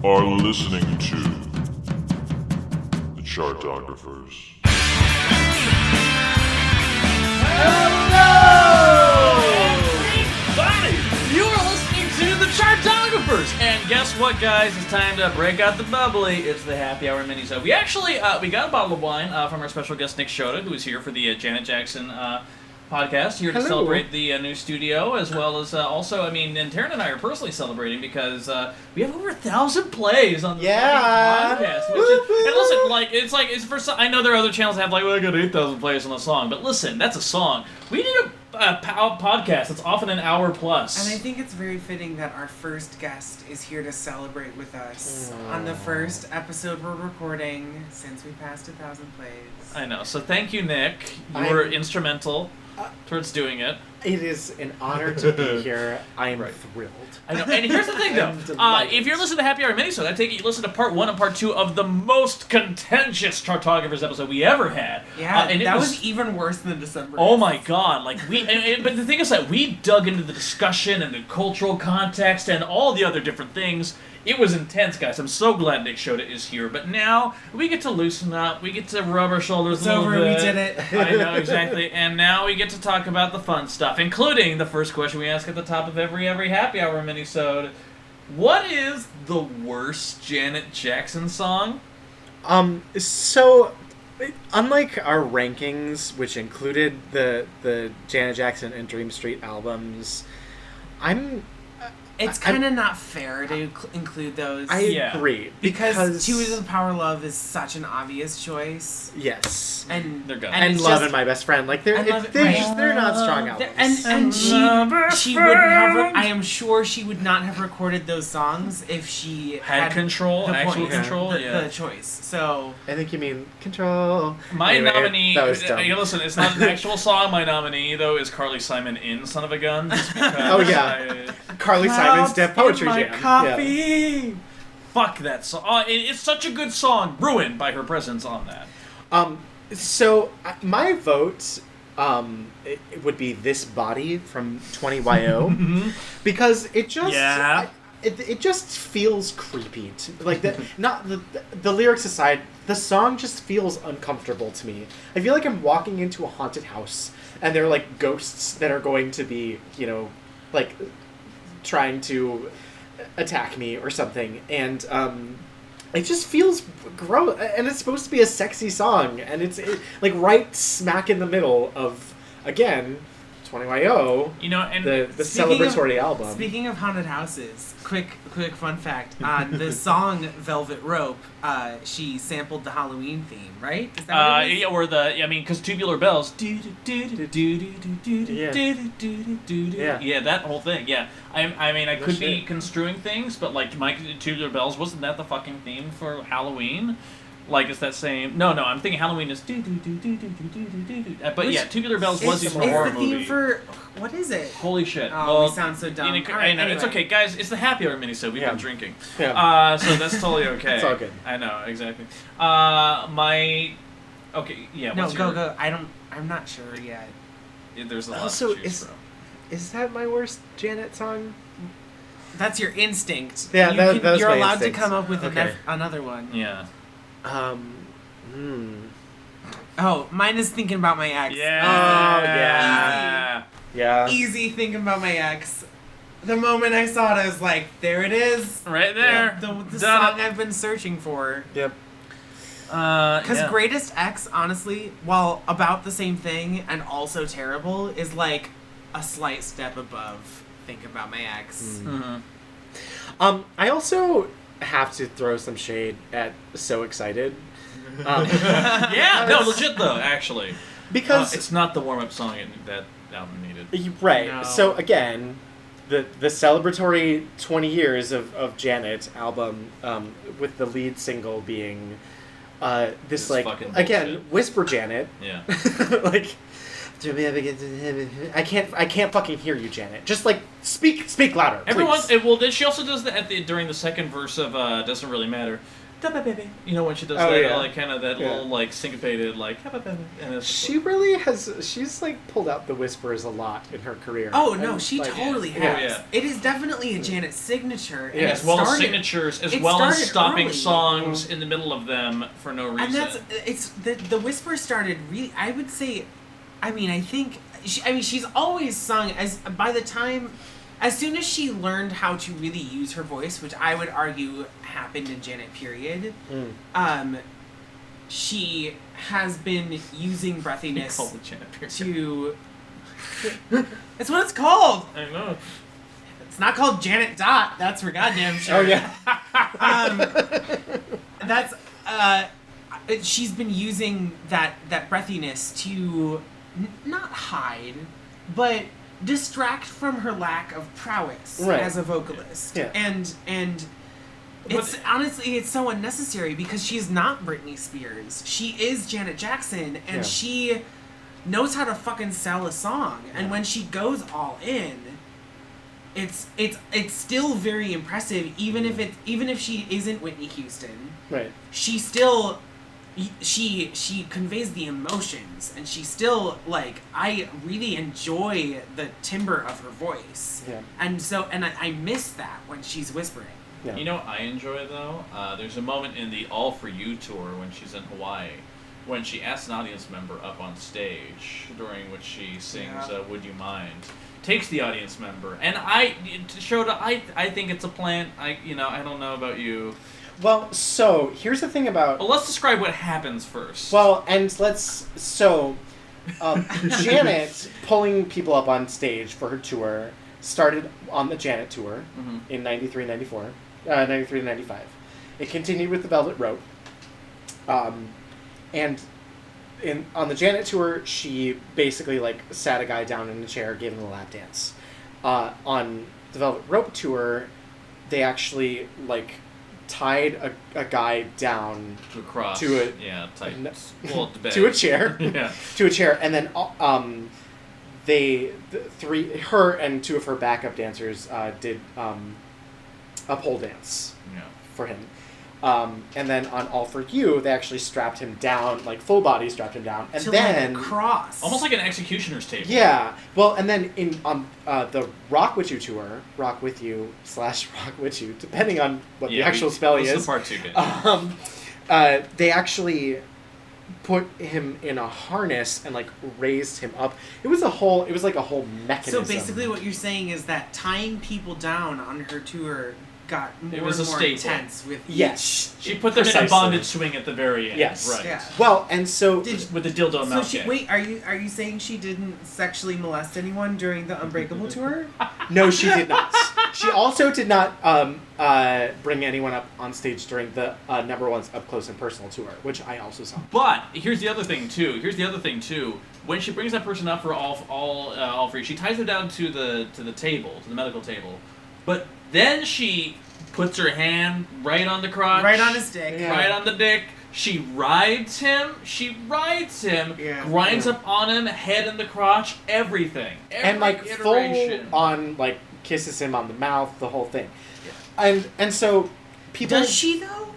are listening to the Chartographers. Hello, everybody! You are listening to the Chartographers, and guess what, guys? It's time to break out the bubbly. It's the Happy Hour Minisode. We actually we got a bottle of wine from our special guest Nick Shoda, who is here for the Janet Jackson podcast, here to celebrate the new studio, as well as also, I mean, and Taran and I are personally celebrating because we have over 1,000 plays on the podcast. Which is, and listen, it's for some, I know there are other channels that have I got 8,000 plays on a song, but listen, that's a song. We did a podcast that's often an hour plus. And I think it's very fitting that our first guest is here to celebrate with us on the first episode we're recording since we passed 1,000 plays. I know. So thank you, Nick. You were instrumental towards doing it. It is an honor to be here. I am thrilled. I know. And here's the thing, though. If you're listening to Happy Hour Minisode, I take it you listen to part 1 and part 2 of the most contentious Chartographers episode we ever had. Yeah, and that was even worse than December. Oh my god! Like but the thing is that we dug into the discussion and the cultural context and all the other different things. It was intense, guys. I'm so glad Nick Shoda is here. But now we get to loosen up. We get to rub our shoulders a little bit. We did it. I know, exactly. And now we get to talk about the fun stuff, including the first question we ask at the top of every Happy Hour minisode. What is the worst Janet Jackson song? So, unlike our rankings, which included the Janet Jackson and Dream Street albums, It's kind of not fair to include those. I agree. Because Two Is the Power of Love is such an obvious choice. Yes. And they're good. And Love and My Best Friend. Like, they're not strong albums. And she wouldn't have... I am sure she would not have recorded those songs if she had control, actual control. The choice. So... I think you mean Control. My nominee... That was dumb. Listen, it's not an actual song. My nominee, though, is Carly Simon in Son of a Gun. Just because oh, yeah. Carly Simon's Deaf Poetry Jam. Coffee. Yeah. Fuck that song. It's such a good song, ruined by her presence on that. So my vote it would be This Body from 20YO because it just it just feels creepy. Like not the lyrics aside, the song just feels uncomfortable to me. I feel like I'm walking into a haunted house and there are like ghosts that are going to be, like trying to attack me or something, and it just feels gross. And it's supposed to be a sexy song, and it's like right smack in the middle of, again, 20YO, and the celebratory album. Speaking of haunted houses, quick fun fact: the song "Velvet Rope," she sampled the Halloween theme, right? Is that what it is? Because Tubular Bells, yeah, that whole thing, yeah. I could be construing things, but like my Tubular Bells, wasn't that the fucking theme for Halloween? Like, it's that same... No, I'm thinking Halloween is... But yeah, Tubular Bells was used for a horror movie. It's the theme for... What is it? Holy shit. Oh, we sound so dumb. I know, it's okay. Guys, it's the Happy Hour minisode. We've been drinking. Yeah. So that's totally okay. It's all good. I know, exactly. Okay, yeah, no, go. I'm not sure yet. There's a lot also, to choose from. Is that my worst Janet song? That's your instinct. Yeah, that's you're my allowed instinct. to come up with Okay. another one. Yeah. Oh, mine is Thinking About My Ex. Yeah. Oh, yeah. Yeah. Easy Thinking About My Ex. The moment I saw it, I was like, there it is. Right there. The song I've been searching for. Yep. Because Greatest X, honestly, while about the same thing and also terrible, is like a slight step above Think About My Ex. Mm-hmm. I also have to throw some shade at So Excited. Yeah, no, legit though, actually. Because it's not the warm-up song that album needed. Right. No. So again, the celebratory 20 years of Janet album, with the lead single being this like, again, Whisper Janet. Yeah. Like, I can't fucking hear you, Janet. Just like speak louder. Everyone. Well, she also does that during the second verse of "Doesn't Really Matter." You know when she does like kind of that little like syncopated like and it's she's like pulled out the whispers a lot in her career. Oh no, she totally has. Yeah. It is definitely a Janet signature. And as well as signatures, as well as stopping songs in the middle of them for no reason. And the whisper started really. I would say, I think she's always sung as soon as she learned how to really use her voice, which I would argue happened in Janet period, she has been using breathiness to... That's what it's called! I know. It's not called Janet Dot, that's for goddamn sure. Oh, yeah. She's been using that breathiness to not hide, but distract from her lack of prowess as a vocalist. Yeah. And it's honestly it's so unnecessary because she's not Britney Spears. She is Janet Jackson and she knows how to fucking sell a song. And when she goes all in, it's still very impressive even if she isn't Whitney Houston. Right. She still she conveys the emotions and she still like I really enjoy the timbre of her voice. Yeah. And I miss that when she's whispering. Yeah. You know what I enjoy though? There's a moment in the All For You tour when she's in Hawaii when she asks an audience member up on stage during which she sings Would You Mind? Takes the audience member and I think it's a plant. I don't know about you. Well, so here's the thing about. Well, let's describe what happens first. Well, and Janet pulling people up on stage for her tour started on the Janet tour in 93, 94, 93 to 95. It continued with the Velvet Rope, and on the Janet tour, she basically like sat a guy down in a chair, gave him a lap dance. On the Velvet Rope tour, they actually like tied a guy down to a cross. To a to a chair. To a chair, and then her and two of her backup dancers did a pole dance for him. And then on All For You, they actually strapped him down, like full body strapped him down, and then like a cross, almost like an executioner's table. Yeah, well, and then on the Rock With You tour, Rock With You / Rock With You, depending on what the actual spelling is. The part 2 bit. They actually put him in a harness and like raised him up. It was like a whole mechanism. So basically, what you're saying is that tying people down on her tour got more and more intense with each. She put them in a bondage swing at the very end. Yes. Right. Yeah. Well, and so with the dildo mouth. Wait, are you saying she didn't sexually molest anyone during the Unbreakable tour? No, she did not. She also did not bring anyone up on stage during the number one's Up Close and Personal tour, which I also saw. But here's the other thing too. When she brings that person up for all free, she ties them down to the table, to the medical table, but then she puts her hand right on the crotch. Right on his dick. Yeah. Right on the dick. She rides him. Yeah. Grinds up on him, head in the crotch, everything. And like full on like kisses him on the mouth, the whole thing. Yeah. And so people. Does she though?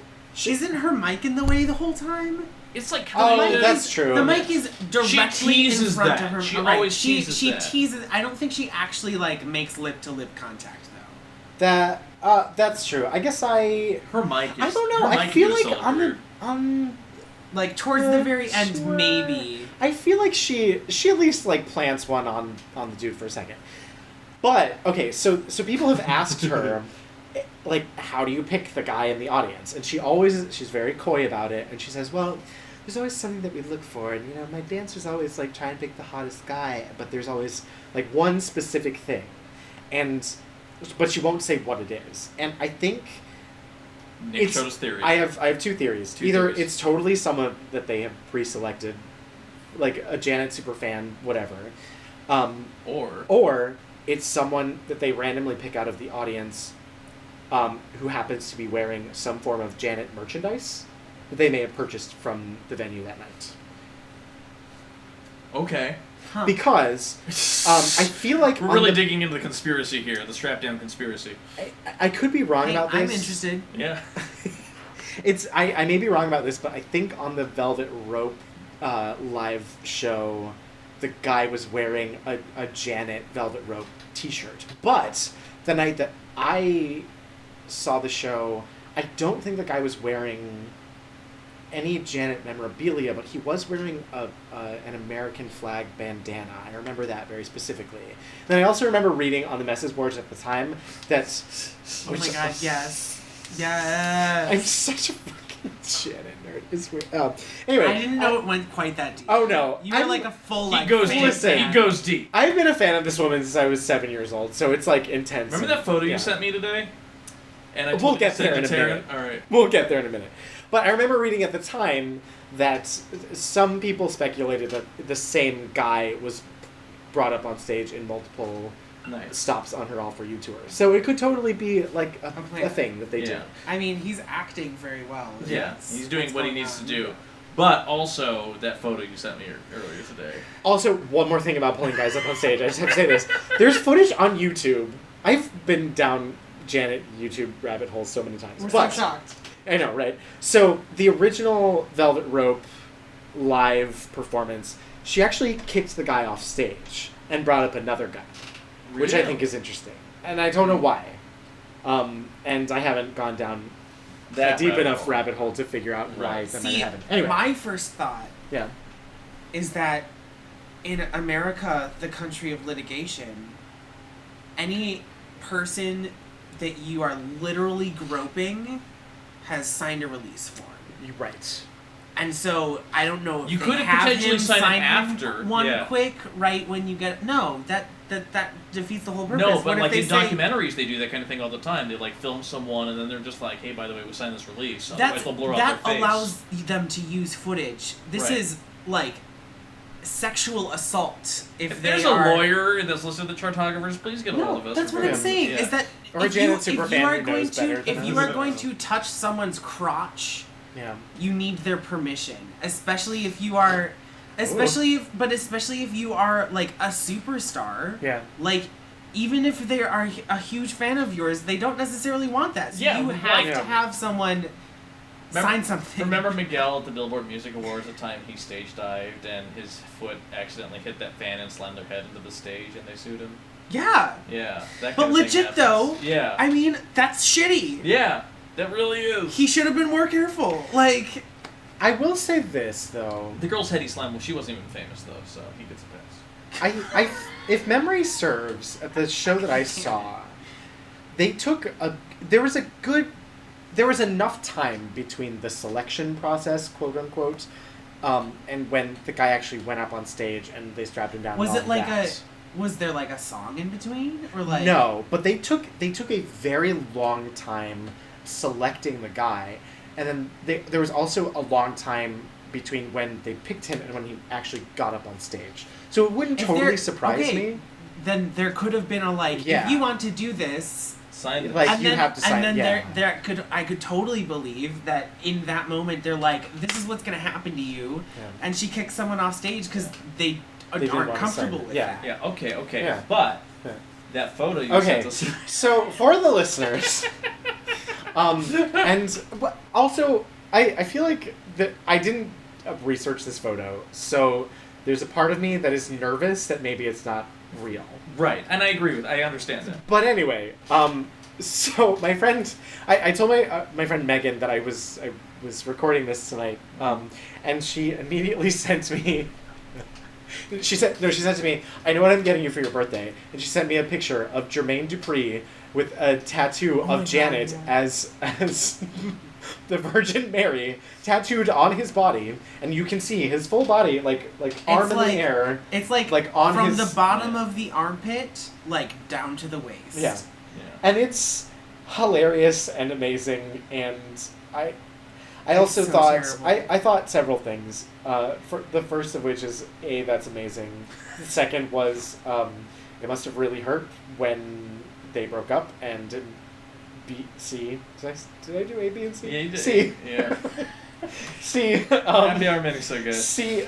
Isn't her mic in the way the whole time? It's like that's true. The mic is directly in front of her. She always teases she that. teases. I don't think she actually like makes lip to lip contact though. That's true. I guess her mic is. I don't know. I feel like on like towards the very end, sure. maybe. I feel like she at least like plants one on the dude for a second. But okay, so people have asked her, like, how do you pick the guy in the audience? And she's very coy about it, and she says, well, there's always something that we look for, and my dancers always like try and pick the hottest guy, but there's always like one specific thing, but she won't say what it is. And I think Nick Shoda's theory. I have two theories. Either it's totally someone that they have pre-selected, like a Janet superfan, whatever, or it's someone that they randomly pick out of the audience, who happens to be wearing some form of Janet merchandise that they may have purchased from the venue that night. Okay. Huh. Because I feel like we're really digging into the conspiracy here, the strap down conspiracy. I could be wrong about this. I'm interested. Yeah. I may be wrong about this, but I think on the Velvet Rope live show, the guy was wearing a Janet Velvet Rope t-shirt. But the night that I saw the show, I don't think the guy was wearing any Janet memorabilia, but he was wearing an American flag bandana. I remember that very specifically. Then I also remember reading on the message boards at the time that... Oh my god, yes. Yes. I'm such a fucking Janet nerd. It's weird. Anyway. I didn't know it went quite that deep. Oh no. You were like a full He goes deep. fan. He goes deep. I've been a fan of this woman since I was 7 years old, so it's like intense. Remember that photo you sent me today? And I We'll get there in a minute. All right. We'll get there in a minute. But I remember reading at the time that some people speculated that the same guy was brought up on stage in multiple stops on her All For You tour. So it could totally be like a thing that they do. I mean, he's acting very well. Yeah, he's doing what he needs to do. But also, that photo you sent me earlier today. Also, one more thing about pulling guys up on stage. I just have to say this. There's footage on YouTube. I've been down Janet YouTube rabbit holes so many times. We're so shocked. I know, right? So, the original Velvet Rope live performance, she actually kicked the guy off stage and brought up another guy, which I think is interesting. And I don't know why. And I haven't gone down that deep enough rabbit hole to figure out why that might happen. Anyway. My first thought Yeah. is that in America, the country of litigation, any person that you are literally groping has signed a release form. You're right. And so I don't know if you they could have potentially him sign it after one quick right when you get that defeats the whole purpose. No, what but if like they in say, documentaries, they do that kind of thing all the time. They like film someone and then they're just like, "Hey, by the way, we signed this release." Otherwise, they'll blur out their face. allows them to use footage. This is like sexual assault. If there's a lawyer that's listening to the Chartographers, please get a hold of us. That's what I'm saying. Yeah. Is that or if Janet you Superfan are who going knows better to than if you us. are going to touch someone's crotch, you need their permission, especially if you are, especially if you are like a superstar. Yeah. Like, even if they are a huge fan of yours, they don't necessarily want that. So you have to have someone sign something. Remember Miguel at the Billboard Music Awards, the time he stage dived and his foot accidentally hit that fan and slammed their head into the stage and they sued him? Yeah. Yeah. That kind but of thing legit happens. though. Yeah. I mean, that's shitty. Yeah. That really is. He should have been more careful. Like, I will say this though. The girl's head he slammed, well, she wasn't even famous though, so he gets a pass. If memory serves, at the show that I saw, they took there was enough time between the selection process, quote unquote, and when the guy actually went up on stage and they strapped him down. Was it like that. was there like a song in between, or like? No, but they took a very long time selecting the guy, and then there was also a long time between when they picked him and when he actually got up on stage. So it wouldn't totally surprise me. Then there could have been a like, if you want to do this, sign it. Like and you then, have to sign. And then I could totally believe that in that moment they're like, this is what's gonna happen to you, and she kicks someone off stage because they aren't comfortable with that. Yeah. Okay. Yeah. But that photo you sent us. So for the listeners, and also I feel like that I didn't research this photo, so there's a part of me that is nervous that maybe it's not real. Right, and I understand that. But anyway, so my friend, I told my friend Megan that I was recording this tonight, and she immediately sent me. She said to me, "I know what I'm getting you for your birthday," and she sent me a picture of Jermaine Dupri with a tattoo of Janet as the Virgin Mary tattooed on his body, and you can see his full body, like arm in the air. It's like on from his, the bottom of the armpit, like down to the waist. Yeah, and it's hilarious and amazing. And I also thought I thought several things. For the first of which is that's amazing. The second was it must have really hurt when they broke up and. B, C. Did I do A, B, and C? Yeah, you did. C. Yeah. C. Happy Hour Mini so good. C.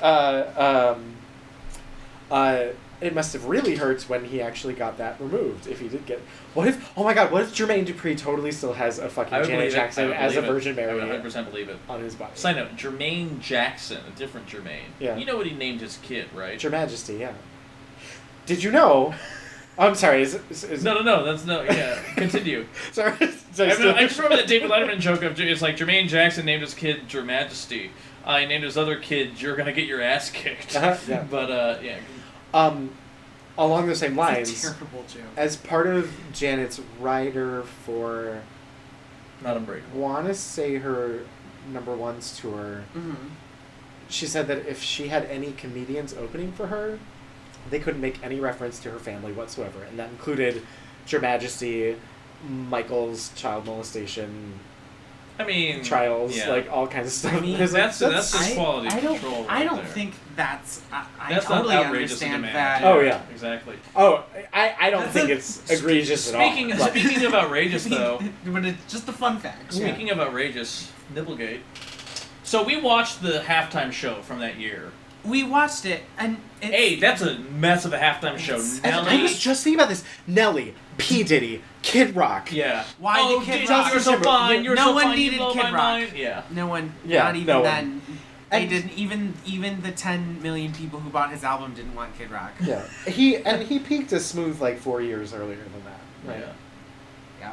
it must have really hurt when he actually got that removed. If he did get, what if Jermaine Dupri totally still has a fucking Janet Jackson as a Virgin Mary? I would 100% believe it on his body. Side note: Jermaine Jackson, a different Jermaine. Yeah. You know what he named his kid, right? Your Majesty. Yeah. Did you know? Oh, I'm sorry. Is No. That's no. Yeah. Continue. Sorry. I just remember that David Letterman joke of it's like Jermaine Jackson named his kid Your Majesty. He named his other kid You're Gonna Get Your Ass Kicked. Yeah. But yeah. Along the same lines. It's a terrible joke. As part of Janet's rider for, Not Unbreakable. Want to say her number one's tour. Mm-hmm. She said that if she had any comedians opening for her, they couldn't make any reference to her family whatsoever, and that included Your Majesty, Michael's child molestation. Trials, yeah. like all kinds of stuff. I mean, that's just quality control. I don't there. think that's. I That's totally not outrageous understand demand. that. Oh, yeah. Exactly. Oh, I don't think it's egregious at all. Speaking of outrageous, though. But it's just a fun fact. Speaking of outrageous, Nipplegate. So we watched the halftime show from that year. We watched it, and Hey, that's a mess of a halftime show. And I was just thinking about this. Nelly, P. Diddy, Kid Rock. Yeah. Why did Kid Diddy, Rock? You're so fine. You're No so one fine. needed You blow Kid my Rock. mind. Yeah. No one. Yeah, Not even no one. then. They And- didn't even the 10 million people who bought his album didn't want Kid Rock. Yeah. He peaked a smooth like 4 years earlier than that. Right. Yeah.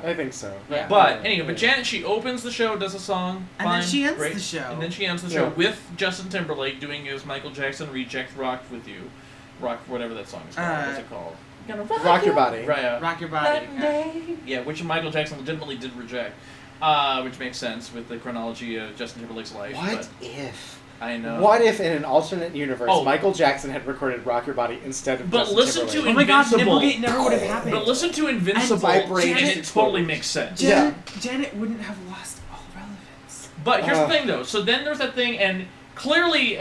I think so. Yeah. But anyway, but Janet, she opens the show, does a song, And fine, then she ends great. the show. And then she ends the show Yeah. with Justin Timberlake doing his Michael Jackson reject "Rock with You," whatever that song is called. What's it called? Gonna Rock Your Body. Right. Rock Your Body. Yeah, which Michael Jackson legitimately did reject, which makes sense with the chronology of Justin Timberlake's life. What But if? I know. What if in an alternate universe Oh. Michael Jackson had recorded "Rock Your Body" instead of But Justin listen to Timberlake? Oh my God, Invincible. Nipplegate never would have happened. But listen to Invincible, Vibrations and it explode. totally makes sense. Janet wouldn't have lost all relevance. But here's the thing, though. So then there's that thing, and clearly,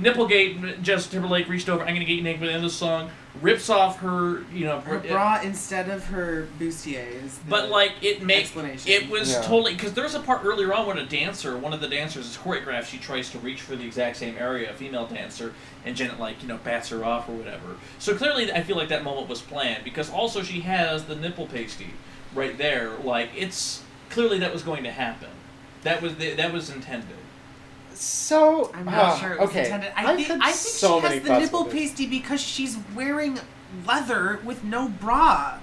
Nipplegate, Justin Timberlake reached over, I'm going to get you naked by the end of the song, rips off her, Her bra instead of her bustiers. But, like, explanation. it was Yeah. totally, because there's a part earlier on when one of the dancers is choreographed, she tries to reach for the exact same area, a female dancer, and Janet, bats her off or whatever. So clearly, I feel like that moment was planned, because also she has the nipple pasty right there. Like, clearly that was going to happen. That was intended. So I'm not sure it was okay. intended. I've I had think so she many has the thoughts nipple about this. pasty because she's wearing leather with no bra.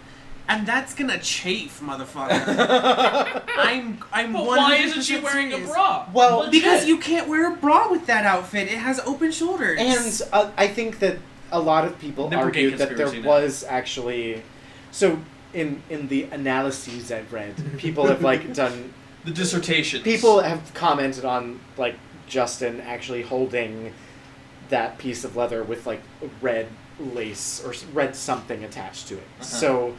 And that's gonna chafe, motherfucker. I'm But 100% why isn't she wearing a serious. bra? Well, Legit. Because you can't wear a bra with that outfit. It has open shoulders. And I think that a lot of people Nipplegate argued that there conspiracy now. was actually, so in the analyses I've read, people have done. The dissertations. People have commented on Justin actually holding that piece of leather with red lace or red something attached to it. Uh-huh. So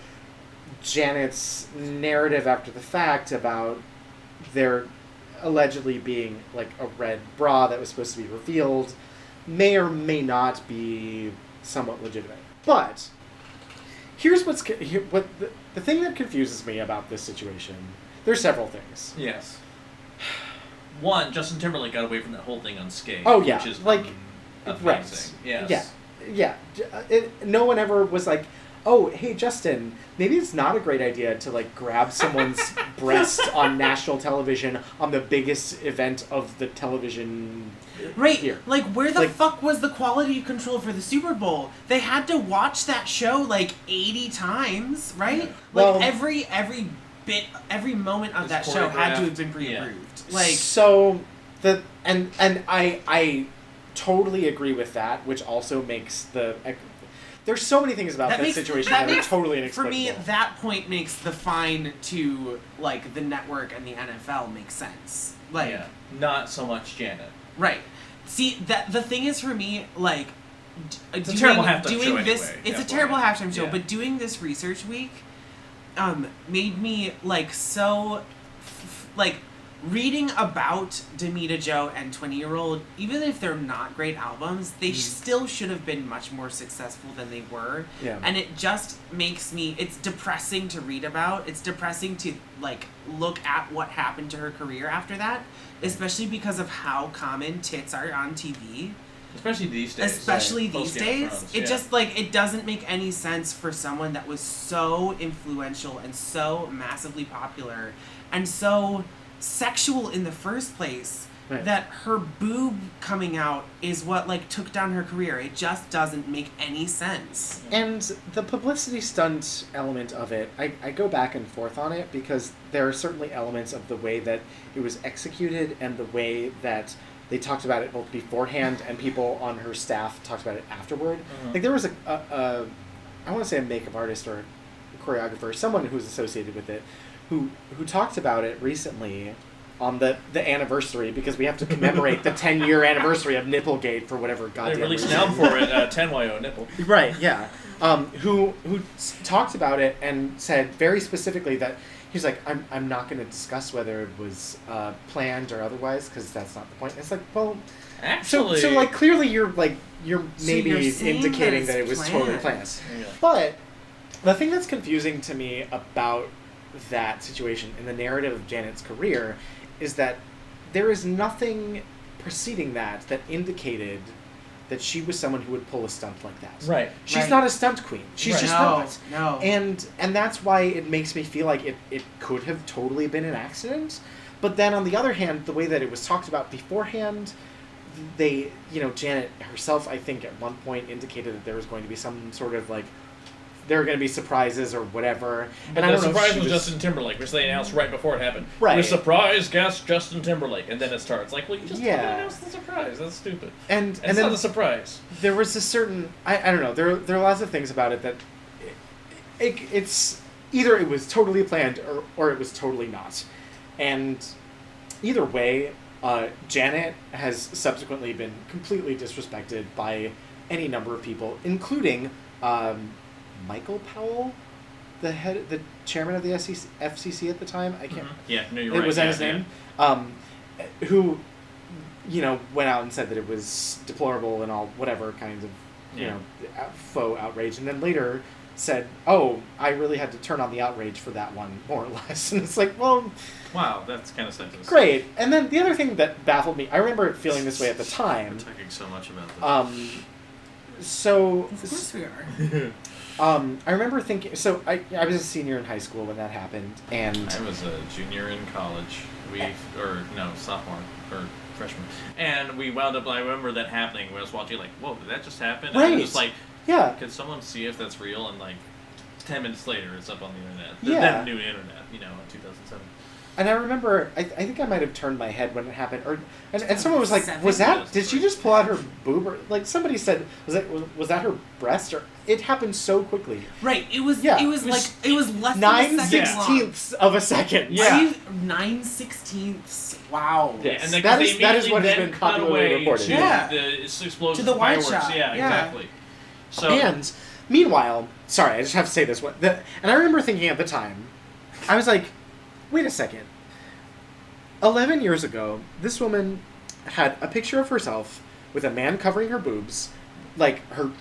Janet's narrative after the fact about there allegedly being a red bra that was supposed to be revealed may or may not be somewhat legitimate. But here's what the thing that confuses me about this situation. There's several things. Yes. One, Justin Timberlake got away from that whole thing unscathed. Oh, yeah. Which is Right. amazing. Yes. Yeah. No one ever was like, oh, hey, Justin, maybe it's not a great idea to grab someone's breast on national television on the biggest event of the television right, here. Where the fuck was the quality control for the Super Bowl? They had to watch that show 80 times, right? Well- every moment of that show had to have been pre-approved. So and I totally agree with that, which also makes there's so many things about that situation that are totally inexplicable. For me, that point makes the fine to the network and the NFL make sense. Not so much Janet. Right. See, the thing is for me, it's a terrible halftime show this. anyway, It's a FYI. terrible halftime show, Yeah. but doing this research week, made me reading about Demita Joe and 20-Year-Old, even if they're not great albums, they still should have been much more successful than they were. Yeah. And it just makes me, it's depressing to read about. It's depressing to look at what happened to her career after that, especially because of how common tits are on TV. Especially these days. Especially Post these Game of days. Thrones, It just, like, it doesn't make any sense for someone that was so influential and so massively popular and so sexual in the first place that her boob coming out is what, like, took down her career. It just doesn't make any sense. And the publicity stunt element of it, I go back and forth on it because there are certainly elements of the way that it was executed and the way that they talked about it both beforehand and people on her staff talked about it afterward. Like, there was I want to say a makeup artist or a choreographer, someone who's associated with it, who talked about it recently on the anniversary, because we have to commemorate the 10-year anniversary of Nipplegate for whatever goddamn They released an reason. album for it, 10YO Nipple. Right, yeah. Who talked about it and said very specifically that he's like, I'm not going to discuss whether it was planned or otherwise, because that's not the point. It's like, well, Actually, so like clearly you're So maybe you're saying indicating that that it it's was totally planned. planned. Yeah. But the thing that's confusing to me about that situation in the narrative of Janet's career is that there is nothing preceding that indicated that she was someone who would pull a stunt like that. Right. She's Right. not a stunt queen. She's Right. just No, not. no. And that's why it makes me feel like it could have totally been an accident. But then on the other hand, the way that it was talked about beforehand, they, Janet herself, I think, at one point indicated that there was going to be some sort of, like, there were going to be surprises or whatever. But and I the don't know if surprise she was Justin Timberlake, which they announced right before it happened. Right. The surprise guest, Justin Timberlake. And then it starts. Like, well, you just announced the surprise. That's stupid. And It's then not a surprise. there was a certain, I don't know, there are lots of things about it that it's either it was totally planned or it was totally not. And either way, Janet has subsequently been completely disrespected by any number of people, including Michael Powell, the chairman of the FCC at the time. I can't. Yeah, no, you're right. Was that Yeah, his name? yeah. Who, went out and said that it was deplorable and all whatever kinds of, faux outrage, and then later said, "Oh, I really had to turn on the outrage for that one, more or less." And it's like, well, Wow, that's kind of sentence. great. And then the other thing that baffled me, I remember feeling this way at the time. We're talking so much about this. So, Of course we are. I remember thinking. So I was a senior in high school when that happened, and I was a junior in college. Sophomore or freshman. And we wound up, I remember that happening when I was watching, like, whoa, did that just happen? And Right. I was just like, yeah, could someone see if that's real? And, like, 10 minutes later, it's up on the internet. Yeah. The new internet, in 2007. and I remember, I think I might have turned my head when it happened, and someone was like, Seven? "Was that? Did she just pull out her boob?" Or like somebody said, "Was that her breast?" Or it happened so quickly. Right. It was. Yeah. It was like it was less than Nine a second long. sixteenths of a second. Yeah. 9/16. Wow. Yeah. And then That they is what has immediately been cut popularly away reported. to Yeah. the explosions To the of wide fireworks. shot. Yeah, Yeah. exactly. So, And meanwhile, sorry, I just have to say this one. And I remember thinking at the time, I was like, wait a second. 11 years ago, this woman had a picture of herself with a man covering her boobs, like her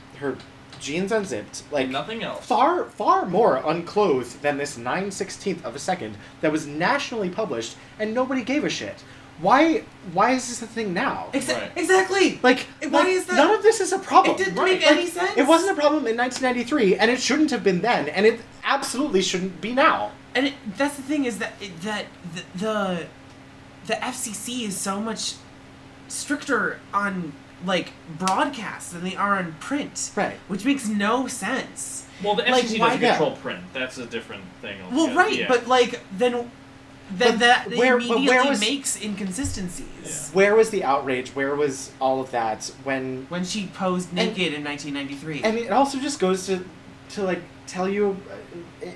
jeans unzipped, like nothing else. far more unclothed than this 9/16 of a second that was nationally published, and nobody gave a shit. Why is this a thing now? Right. Exactly. Like, Why is that? None of this is a problem. It didn't Right. make any sense. It wasn't a problem in 1993, and it shouldn't have been then, and it absolutely shouldn't be now. And that's the thing is that the FCC is so much stricter on like broadcasts than they are on print. Right. Which makes no sense. Well, the Like, FCC why- doesn't control print. That's a different thing. Well, altogether. right, Yeah. but like then But that where immediately was- makes inconsistencies. Where was the outrage? Where was all of that when... When she posed naked in 1993. And it also just goes to like tell you,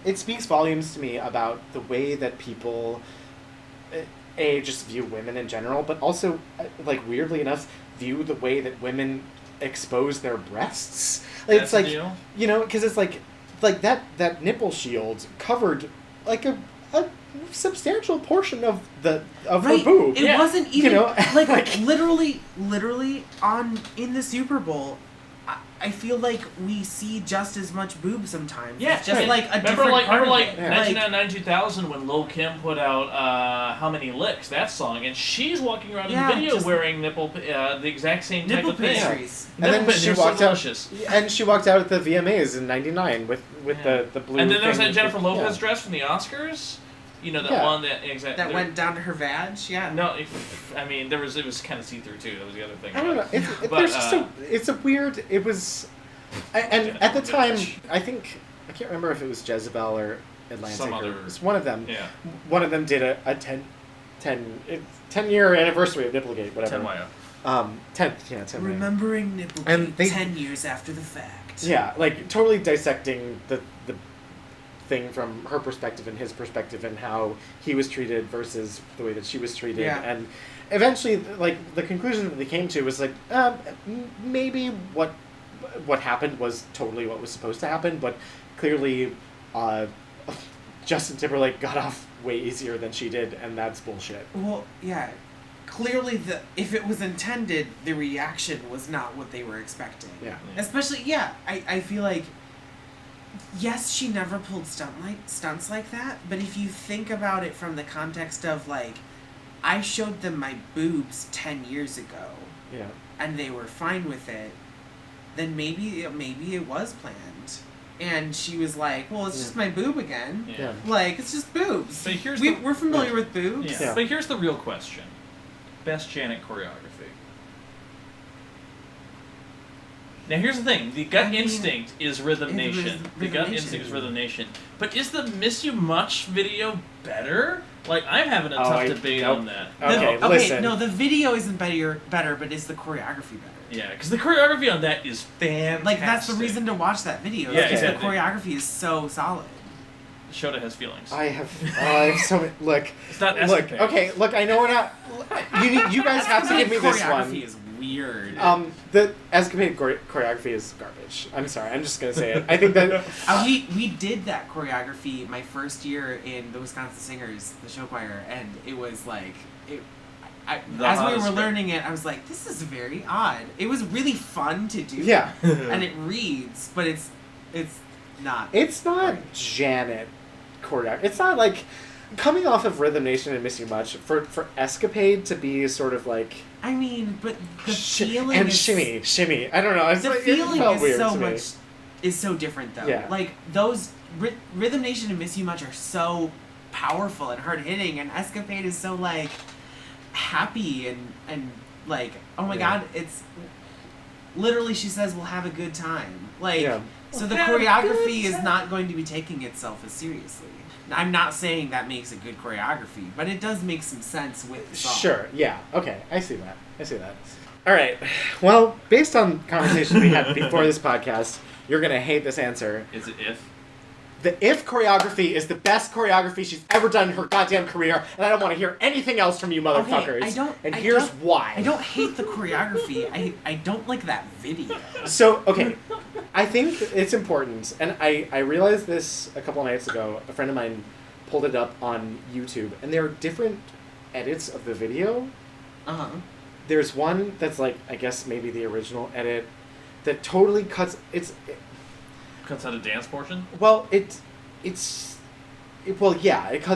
it speaks volumes to me about the way that people, just view women in general, but also, like, weirdly enough, view the way that women expose their breasts. Like, That's it's like, the deal? because it's like that nipple shield covered like a substantial portion of her right. boob. It wasn't even You know, like, like- literally in the Super Bowl. I feel like we see just as much boob sometimes. Yeah, it's just right. like a remember different like part remember of like it. 1999 2000 when Lil Kim put out How Many Licks, that song, and she's walking around in the video just wearing the exact same type nipple of thing. pastries. And then she walked out. Delicious. And she walked out at the VMAs in '99 with the blue. And then there was thing that Jennifer with- Lopez yeah. dress from the Oscars. You know that Yeah. one that That went down to her vag. Yeah. No, I mean it was kind of see through too. That was the other thing. I don't know. But, There's just it's a weird. It was, and at the time, I think I can't remember if it was Jezebel or Atlantic. Some or other- it was one of them. Yeah. One of them did a 10 year anniversary of Nipplegate, whatever. 10 10. Remembering Nipplegate And they- 10 years after the fact. Yeah, like totally dissecting the thing from her perspective and his perspective and how he was treated versus the way that she was treated. Yeah. And eventually, like, the conclusion that they came to was like, maybe what happened was totally what was supposed to happen, but clearly Justin Timberlake got off way easier than she did, and that's bullshit. Well, yeah. Clearly, if it was intended, the reaction was not what they were expecting. Yeah. Especially, I feel like, yes, she never pulled stunts like that, but if you think about it from the context of, like, I showed them my boobs 10 years ago, Yeah. and they were fine with it, then maybe it was planned. And she was like, well, it's just my boob again. Yeah. Like, it's just boobs. But here's We're familiar with boobs. Yeah. Yeah. But here's the real question: best Janet choreography. Now here's the thing: the gut instinct is Rhythm It was Nation. The Rhythm gut Nation. instinct is Rhythm Nation. But is the "Miss You Much" video better? Like I'm having a tough debate on that. Okay, Okay, listen. no, the video isn't better, but is the choreography better? Yeah, because the choreography on that is fantastic. Like, that's the reason to watch that video. Yeah, because exactly. the choreography is so solid. Shoda has feelings. I have so many. Look. It's not Look. escapade. Okay. Look. I know we're not. You guys have to give me this choreography one. is weird. The escapade choreography is garbage. I'm sorry. I'm just gonna say it. I think that. We did that choreography my first year in the Wisconsin Singers, the show choir, and it was like as we hottest were bit. learning it, I was like, this is very odd. It was really fun to do. Yeah. And it reads, but it's not. It's not Janet choreography. It's not like coming off of Rhythm Nation and Miss You Much for Escapade to be sort of like. I mean, but the feeling and is, shimmy. I don't know. It's The like, feeling it felt is weird so to me. much is so different though. Yeah. Like those Rhythm Nation and Miss You Much are so powerful and hard hitting, and Escapade is so like happy and like, oh my Yeah. god, it's literally, she says we'll have a good time. Like, Yeah. so the We'll have a choreography good is not going to be taking itself as seriously. I'm not saying that makes a good choreography, but it does make some sense with the song. Sure. Yeah. Okay. I see that. All right. Well, based on conversation we had before this podcast, you're gonna hate this answer. Is it if? The If choreography is the best choreography she's ever done in her goddamn career, and I don't want to hear anything else from you motherfuckers. Here's why. I don't hate the choreography. I don't like that video. So, okay, I think it's important, and I realized this a couple nights ago. A friend of mine pulled it up on YouTube, and there are different edits of the video. Uh-huh. There's one that's like, I guess maybe the original edit, that totally cuts, Cuts out a dance portion. well, it cuts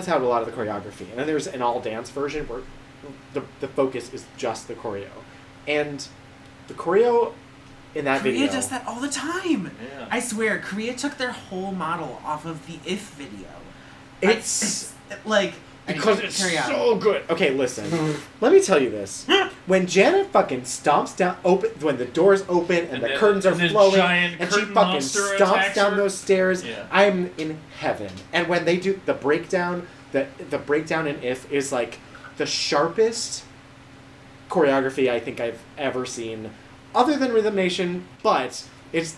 out a lot of the choreography. And then there's an all dance version where the focus is just the choreo. And the choreo in that Korea video. does that all the time. Yeah. I swear, Korea took their whole model off of the If video. It's like because anyway, it's carry on. so good. Okay, listen. Let me tell you this. When Janet fucking stomps down, when the doors open and the then- curtains are and the flowing, giant and she curtain fucking monster stomps attacks down her. those stairs, Yeah. I'm in heaven. And when they do the breakdown, the breakdown in If is like the sharpest choreography I think I've ever seen, other than Rhythm Nation, but it's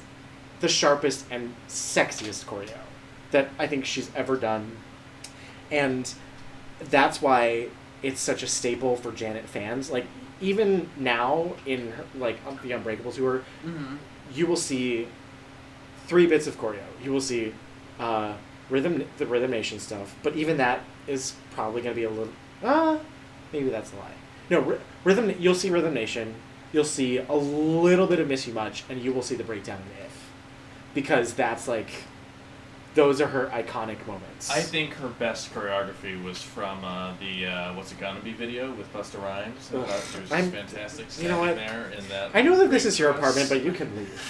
the sharpest and sexiest choreo that I think she's ever done. And that's why it's such a staple for Janet fans. Like, even now in her, like the Unbreakable tour, Mhm. you will see 3 bits of choreo. You will see the Rhythm Nation stuff, but even that is probably going to be a little. Maybe that's a lie. No, you'll see Rhythm Nation. you'll see a little bit of Miss You Much, and you will see the breakdown in If. Because that's like, those are her iconic moments. I think her best choreography was from the What's It Gonna Be video with Busta Rhymes. I thought she was just fantastic standing there in that. I know that this is your apartment, but you can leave.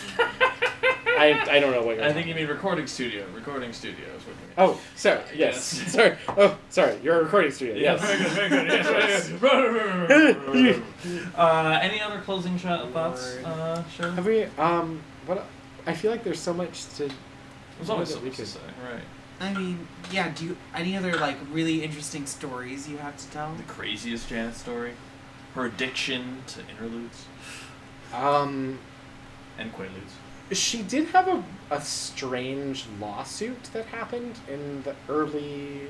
I don't know what you're I think you mean recording studio. Recording studio is what you mean. Oh, sorry. Yes. Sorry. Oh, sorry. You're a recording studio. Yeah, Yes. very good. Yes. Any other closing thoughts, Shoda? Have we, what, I feel like there's so much to... There's always something to say, right. I mean, yeah, do you, any other, like, really interesting stories you have to tell? The craziest Janet story? Her addiction to interludes? And quaaludes. She did have a strange lawsuit that happened in the early...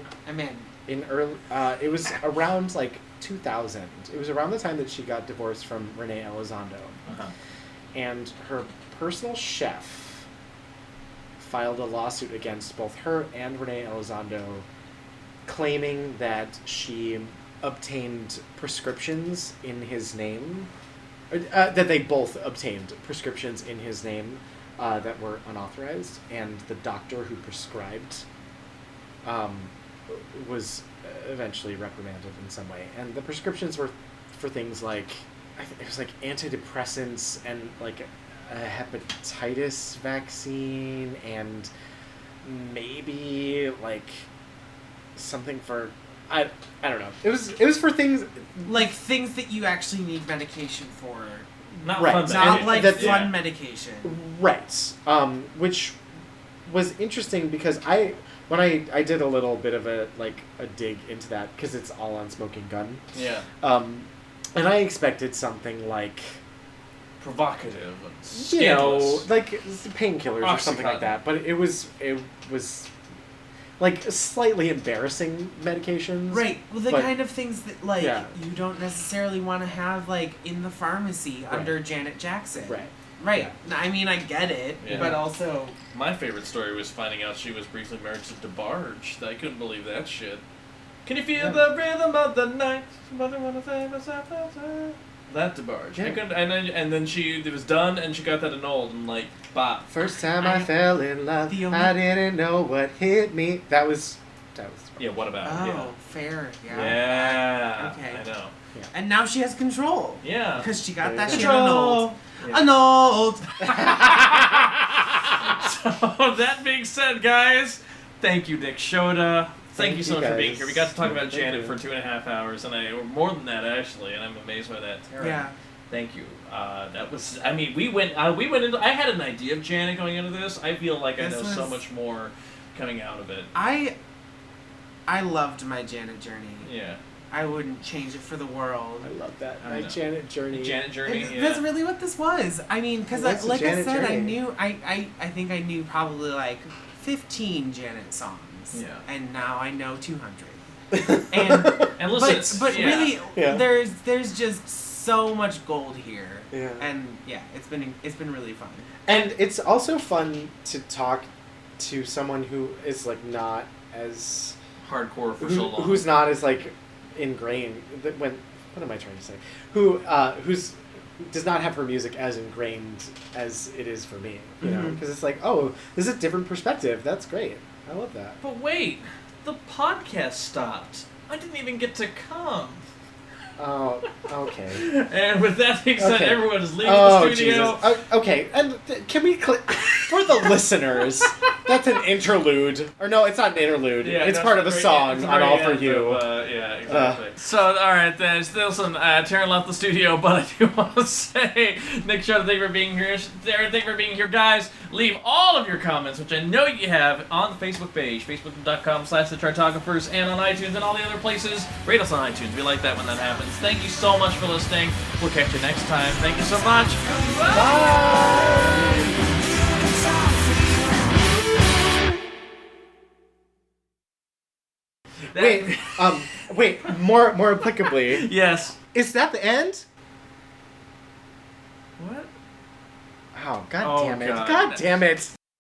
it was around, like, 2000. It was around the time that she got divorced from Renee Elizondo. Uh-huh. And her personal chef filed a lawsuit against both her and Renee Elizondo, claiming that she obtained prescriptions in his name, that they both obtained prescriptions in his name that were unauthorized, and the doctor who prescribed was eventually reprimanded in some way. And the prescriptions were for things like, it was like antidepressants and like a hepatitis vaccine and maybe like something for I don't know. It was for things like things that you actually need medication for. Not right. fun Not like yeah. fun medication. Right. Which was interesting because when I did a little bit of a dig into that because it's all on Smoking Gun. Yeah. And I expected something like provocative, you know, scandalous. like painkillers or something like that. But it was like slightly embarrassing medications. Right. Well, the kind of things that like Yeah. you don't necessarily want to have like in the pharmacy under Janet Jackson. Right. Right. I mean, I get it, Yeah. but also My favorite story was finding out she was briefly married to DeBarge. I couldn't believe that shit. Can you feel the rhythm of the night? Somebody wanna say myself outside. That DeBarge. Yeah. I couldn't, and then it was done, and she got that annulled, and like, bop. First time I fell in love, I didn't know what hit me. That was. Yeah, what about? oh, fair. Yeah. Yeah. Okay. I know. And now she has control. Yeah. Because she got There that you shit go. annulled. Yeah. Annulled. So that being said, guys, thank you, Nick Shoda. Thank you so much for being guys. here. We got to talk about Thank Janet you. for 2.5 hours, or more than that actually, and I'm amazed by that. Taran, Yeah. thank you. That was. I mean, we went into. I had an idea of Janet going into this. I feel like I know so much more coming out of it. I loved my Janet journey. Yeah. I wouldn't change it for the world. I love that. I My know. Janet journey. Janet journey. And Yeah. that's really what this was. I mean, because What's a like I Janet said, I journey? knew I think I knew probably like 15 Janet songs. Yeah. And now I know 200. And listen, but yeah. really, Yeah. there's just so much gold here. Yeah. And yeah, it's been really fun. And it's also fun to talk to someone who is like not as hardcore for so long. who's not as like ingrained. What am I trying to say? Who does not have her music as ingrained as it is for me. You know, because it's like, oh, this is a different perspective. That's great. I love that. But wait, the podcast stopped. I didn't even get to come. Oh, okay. And with that being said, Okay. everyone is leaving the studio. Jesus. Okay, and can we for the listeners? That's an interlude, or no? It's not an interlude. Yeah, it's no, part of a very- song it's on very All For end You. of, yeah, exactly. So, all right, then. Listen, Taran left the studio, but I do want to say, Nick Shoda, thank you for being here. Taran, thank you for being here. Guys, leave all of your comments, which I know you have, on the Facebook page, facebook.com/thechartographers, and on iTunes and all the other places. Rate us on iTunes. We like that when that happens. Thank you so much for listening. We'll catch you next time. Thank you so much. Wait. More applicably, Yes. is that the end? What? Oh, God Oh, damn it! God. God damn it!